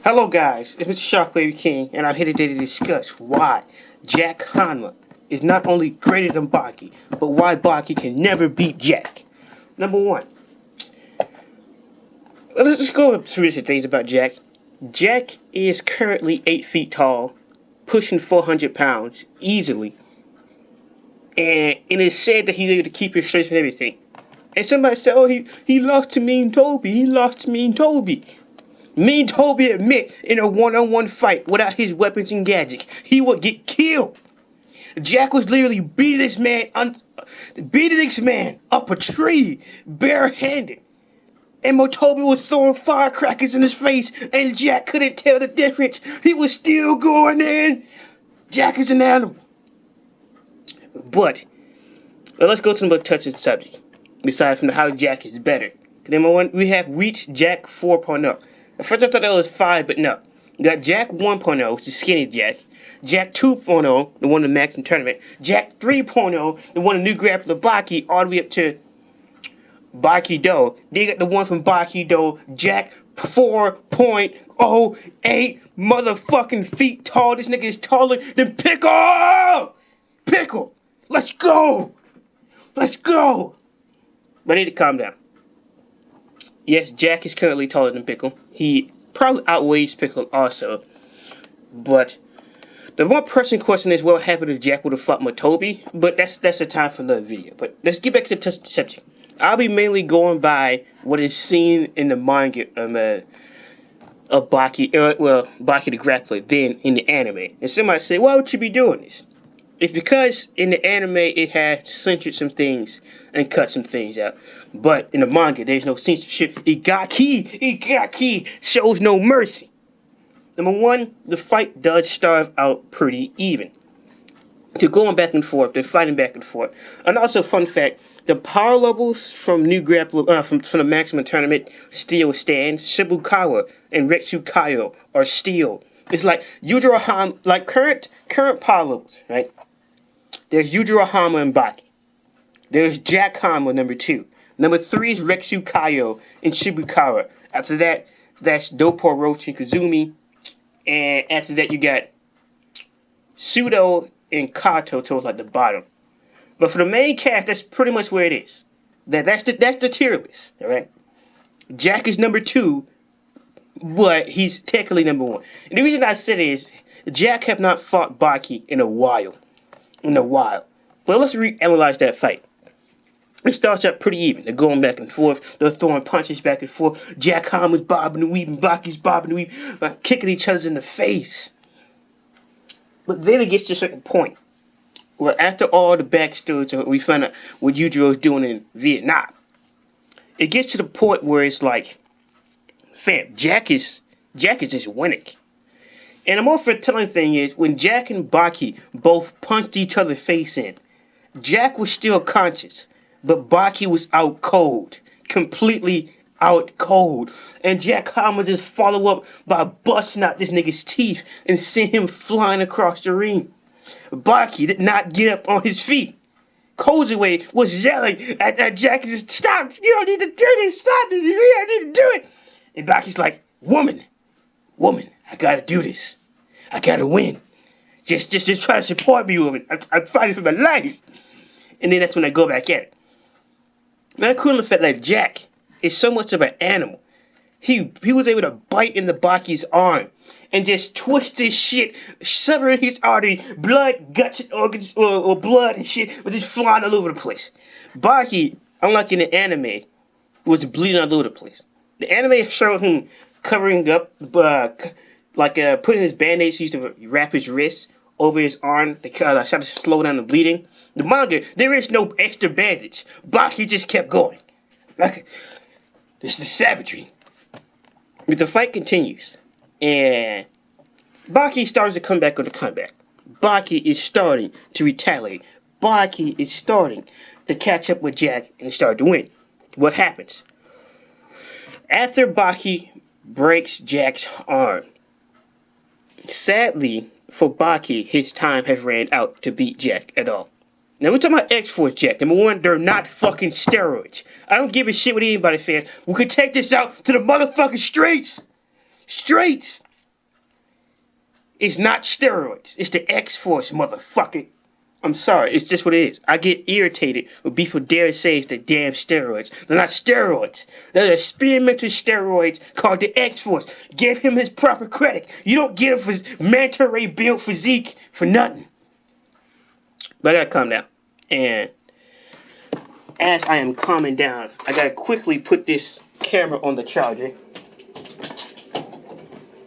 Hello guys, it's Mr. Shockwave King, and I'm here today to discuss why Jack Hanma is not only greater than Baki, but why Baki can never beat Jack. Number one, let's just go over some recent things about Jack. Jack is currently 8 feet tall, pushing 400 pounds easily, and it is said that he's able to keep his strength and everything. And somebody said, oh, he lost to Mean Toby, he lost to Mean Toby. Mean Toby admit in a one-on-one fight without his weapons and gadgets, he would get killed. Jack was literally beating this man up a tree barehanded. And Motobi was throwing firecrackers in his face, and Jack couldn't tell the difference. He was still going in. Jack is an animal. But let's go to the more touching subject. Besides from how Jack is better. Number one, we have reached Jack 4.0. At first I thought that was 5, but no. You got Jack 1.0, which is Skinny Jack. Jack 2.0, the one in the Maximum Tournament. Jack 3.0, the one in New Grappler Baki, all the way up to Baki Do. They got the one from Baki Do, Jack 4.08 motherfucking feet tall. This nigga is taller than Pickle! Pickle! Let's go! Let's go! But I need to calm down. Yes, Jack is currently taller than Pickle. He probably outweighs Pickle also. But the more pressing question is what happened if Jack would have fought Motobi. But that's the time for another video. But let's get back to the subject. I'll be mainly going by what is seen in the manga of Baki, Baki the Grappler, then in the anime. And somebody say, why would you be doing this? It's because in the anime it has censored some things and cut some things out. But in the manga there's no censorship. Igaki shows no mercy. Number one, the fight does start out pretty even. They're going back and forth, they're fighting back and forth. And also, fun fact, the power levels from New Grappler, from the Maximum Tournament still stand. Shibukawa and Retsukayo are still. It's like Yujiro Hama, like current power levels, right? There's Yujiro Hama and Baki. There's Jack Hama, number 2. Number 3 is Rexu Kaio and Shibukawa. After that, that's Doppo Roach and Kazumi. And after that, you got Sudo and Kato towards like the bottom. But for the main cast, that's pretty much where it is. That's the tier list, alright? Jack is number 2, but he's technically number 1. And the reason I said it is, Jack have not fought Baki in a while. But let's reanalyze that fight. It starts out pretty even. They're going back and forth. They're throwing punches back and forth. Jack Hama's bobbing and weaving. Baki's bobbing and weaving. Kicking each other in the face. But then it gets to a certain point. Where after all the backstories, we find out what Yujiro is doing in Vietnam. It gets to the point where it's like, fam, Jack is just winning. And the more telling thing is, when Jack and Baki both punched each other face in, Jack was still conscious, but Baki was out cold. Completely out cold. And Jack Hama just follow up by busting out this nigga's teeth and send him flying across the ring. Baki did not get up on his feet. Kozue was yelling at Jack and just, stop, you don't need to do this, stop it, you don't need to do it. And Baki's like, woman, I gotta do this. I gotta win. Just try to support me, woman. I'm fighting for my life. And then that's when I go back at it. Man, I couldn't felt like Jack is so much of an animal. He was able to bite into Baki's arm and just twist his shit, severing his artery, blood, guts, and organs, or blood and shit was just flying all over the place. Baki, unlike in the anime, was bleeding all over the place. The anime showed him covering up, putting his band-aids used to wrap his wrist over his arm. They try to slow down the bleeding. The manga, there is no extra bandage. Baki just kept going. Like, this is savagery. But the fight continues. And Baki starts to come back on the comeback. Baki is starting to retaliate. Baki is starting to catch up with Jack and start to win. What happens? After Baki breaks Jack's arm, sadly for Baki, his time has ran out to beat Jack at all. Now we're talking about X-Force Jack. Number one, they're not fucking steroids. I don't give a shit what anybody says. We could take this out to the motherfucking streets. Streets. It's not steroids. It's the X-Force, motherfucker. I'm sorry, it's just what it is. I get irritated when people dare say it's the damn steroids. They're not steroids. They're experimental steroids called the X-Force. Give him his proper credit. You don't give him his manta ray built physique for nothing. But I gotta calm down. And as I am calming down, I gotta quickly put this camera on the charger.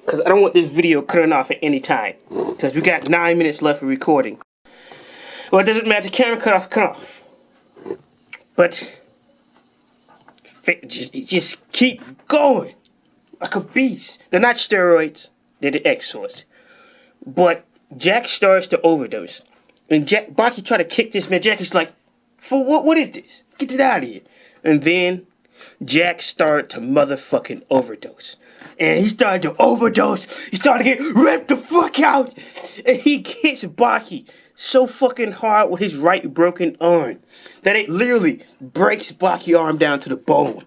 Because I don't want this video cutting off at any time. Because we got 9 minutes left of recording. Well, it doesn't matter. The camera cut off. But just keep going like a beast. They're not steroids. They're the X-Force. But Jack starts to overdose. And Baki tried to kick this man. Jack is like, for what? What is this? Get it out of here. And then Jack started to motherfucking overdose. And he started to overdose. He started to get ripped the fuck out. And he hits Baki so fucking hard with his right broken arm that it literally breaks Baki's arm down to the bone.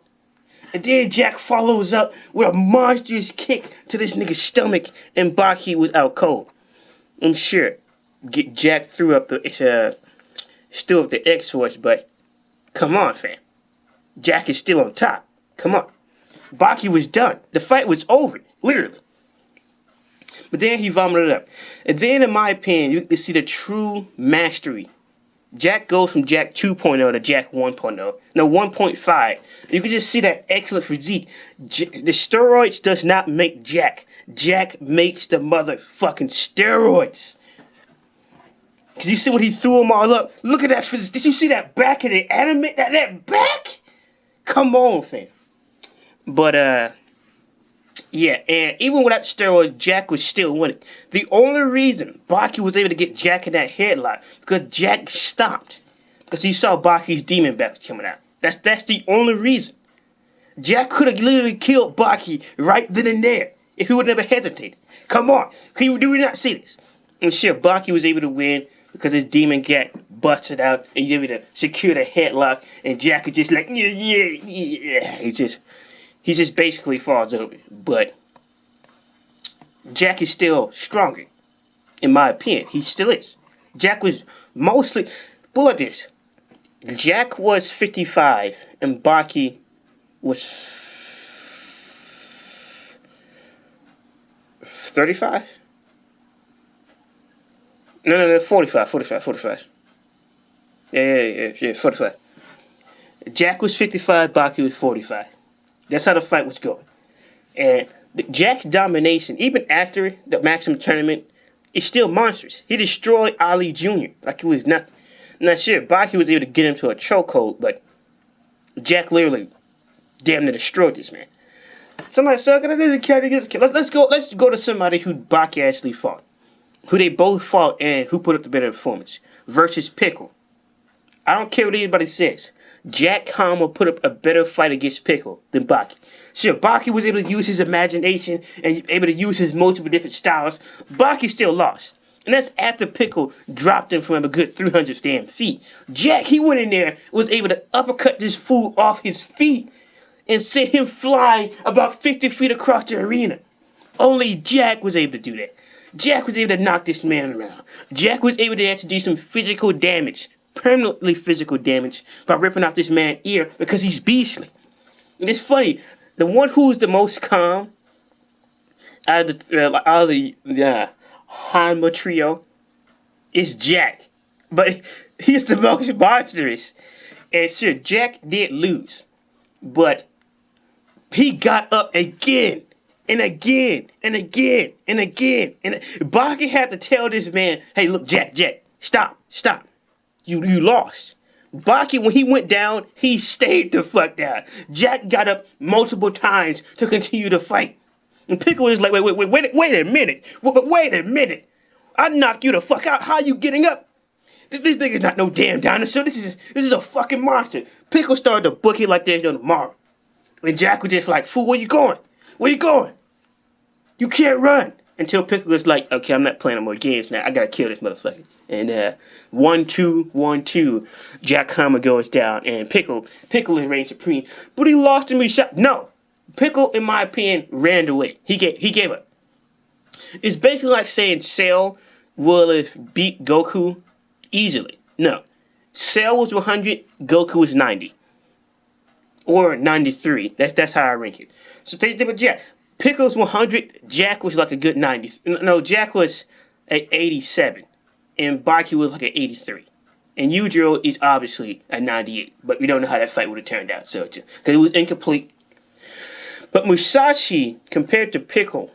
And then Jack follows up with a monstrous kick to this nigga's stomach, and Baki was out cold. I'm sure Jack threw up the X-Force, but come on, fam. Jack is still on top. Come on. Baki was done. The fight was over, literally. But then he vomited up. And then, in my opinion, you can see the true mastery. Jack goes from Jack 2.0 to Jack 1.0. No, 1.5. You can just see that excellent physique. The steroids does not make Jack. Jack makes the motherfucking steroids. Cause you see when he threw them all up? Look at that physique. Did you see that back of the anime? That back? Come on, fam. But, yeah, and even without steroids, Jack was still winning. The only reason Baki was able to get Jack in that headlock because Jack stopped. Because he saw Baki's demon back coming out. That's the only reason. Jack could have literally killed Baki right then and there if he would never hesitated. Come on. Do we not see this? And sure, Baki was able to win because his demon gat busted out and he was able to secure the headlock. And Jack was just like, yeah. He just basically falls over. But Jack is still stronger, in my opinion. He still is. Jack was mostly... But look at this. Jack was 55 and Baki was 35? No, 45. Yeah, 45. Jack was 55, Baki was 45. That's how the fight was going. And Jack's domination, even after the Maximum Tournament, is still monstrous. He destroyed Ali Jr. like it was nothing. Now, sure, Baki was able to get him to a chokehold, but Jack literally damn near destroyed this man. Somebody said, let's go to somebody who Baki actually fought. Who they both fought and who put up the better performance. Versus Pickle. I don't care what anybody says. Jack Hama put up a better fight against Pickle than Baki. Sure, Baki was able to use his imagination and able to use his multiple different styles. Baki still lost. And that's after Pickle dropped him from a good 300 damn feet. Jack, he went in there, was able to uppercut this fool off his feet and sent him flying about 50 feet across the arena. Only Jack was able to do that. Jack was able to knock this man around. Jack was able to actually do some physical damage. Permanently physical damage by ripping off this man's ear because he's beastly. And it's funny, the one who's the most calm out of the Hanma trio is Jack. But he's the most monstrous. And sure, Jack did lose. But he got up again. And again. Baki had to tell this man, hey, look, Jack, stop. You lost. Baki, when he went down, he stayed the fuck down. Jack got up multiple times to continue to fight. And Pickle was like, wait a minute. Wait a minute. I knocked you the fuck out. How you getting up? This nigga's not no damn dinosaur. This is a fucking monster. Pickle started to book it like there's no tomorrow. And Jack was just like, fool, where you going? You can't run. Until Pickle was like, okay, I'm not playing no more games now. I gotta kill this motherfucker. And 1-2, Jack Hama goes down, and Pickle is reigning supreme. But he lost and shot. No, Pickle, in my opinion, ran away. He gave up. It's basically like saying Cell will have beat Goku easily. No. Cell was 100, Goku was 90. Or 93. That's how I rank it. So but yeah, Pickle's 100, Jack was like a good 90. No, Jack was an 87. And Baki was like an 83. And Yujiro is obviously a 98. But we don't know how that fight would have turned out. So, because it was incomplete. But Musashi, compared to Pickle,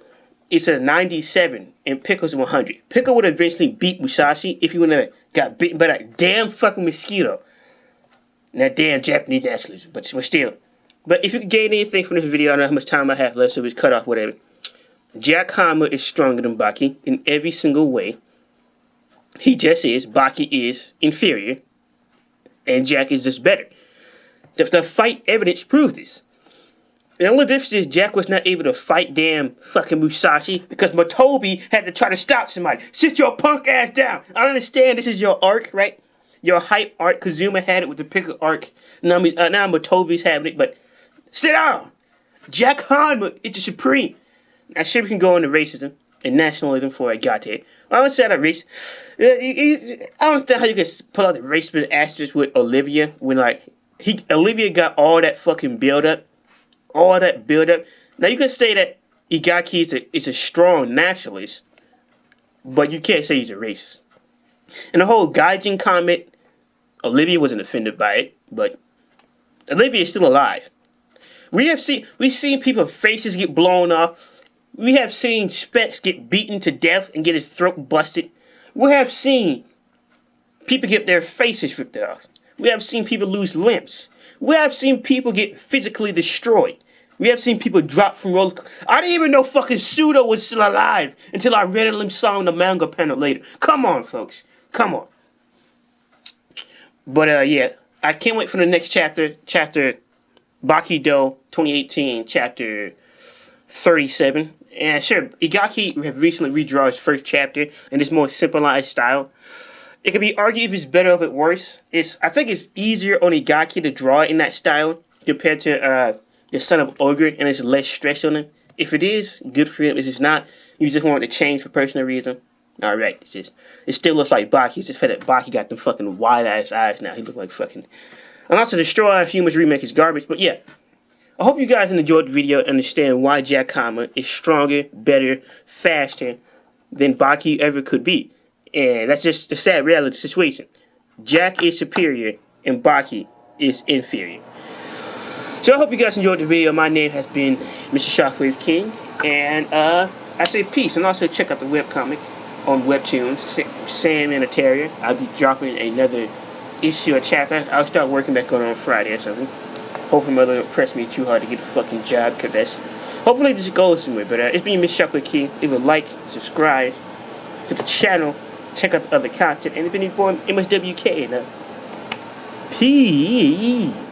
is a 97. And Pickle's 100. Pickle would have eventually beat Musashi if he would have got bitten by that damn fucking mosquito. And that damn Japanese nationalism. But still. But if you could gain anything from this video, I don't know how much time I have left, so it's cut off, whatever. Jack Hammer is stronger than Baki in every single way. He just is. Baki is inferior. And Jack is just better. The fight evidence proves this. The only difference is Jack was not able to fight damn fucking Musashi because Motobi had to try to stop somebody. Sit your punk ass down. I understand this is your arc, right? Your hype arc. Kazuma had it with the Pickle arc. Now Motobi's having it, but sit down. Jack Hanma is the supreme. Now, sure, we can go into racism and nationalism before I got to it. I don't say that race. I don't understand how you can pull out the racist asterisk with Olivia when, like, Olivia got all that fucking build up. All that build up. Now, you can say that Igaki is a strong nationalist, but you can't say he's a racist. And the whole Gaijin comment, Olivia wasn't offended by it, but Olivia is still alive. We've seen people's faces get blown off. We have seen Specs get beaten to death and get his throat busted. We have seen people get their faces ripped off. We have seen people lose limbs. We have seen people get physically destroyed. We have seen people drop from roller coasters. I didn't even know fucking Pseudo was still alive until I randomly saw him in the manga panel later. Come on, folks. Come on. But, yeah. I can't wait for the next chapter. Chapter Bakido 2018, chapter 37. And sure, Igaki have recently redrawn his first chapter in this more simplified style. It can be argued if it's better or if it's worse. I think it's easier on Igaki to draw in that style compared to the Son of Ogre, and there's less stress on him. If it is, good for him. If it's not, you just want it to change for personal reason. Alright, it still looks like Baki. It's just that Baki got them fucking wide-ass eyes now. He look like fucking... And also, Destroy Humans remake is garbage, but yeah. I hope you guys enjoyed the video and understand why Jack Hammer is stronger, better, faster than Baki ever could be. And that's just the sad reality of the situation. Jack is superior and Baki is inferior. So I hope you guys enjoyed the video. My name has been Mr. Shockwave King. And I say peace. And also check out the webcomic on Webtoons, Sam and a Terrier. I'll be dropping another issue or chapter. I'll start working back on Friday or something. Hopefully my mother don't press me too hard to get a fucking job, because that's... Hopefully this goes somewhere, but it's been Mr. Shockwave King. Leave a like, subscribe to the channel, check out the other content, and it's been your boy MSWK. Peace.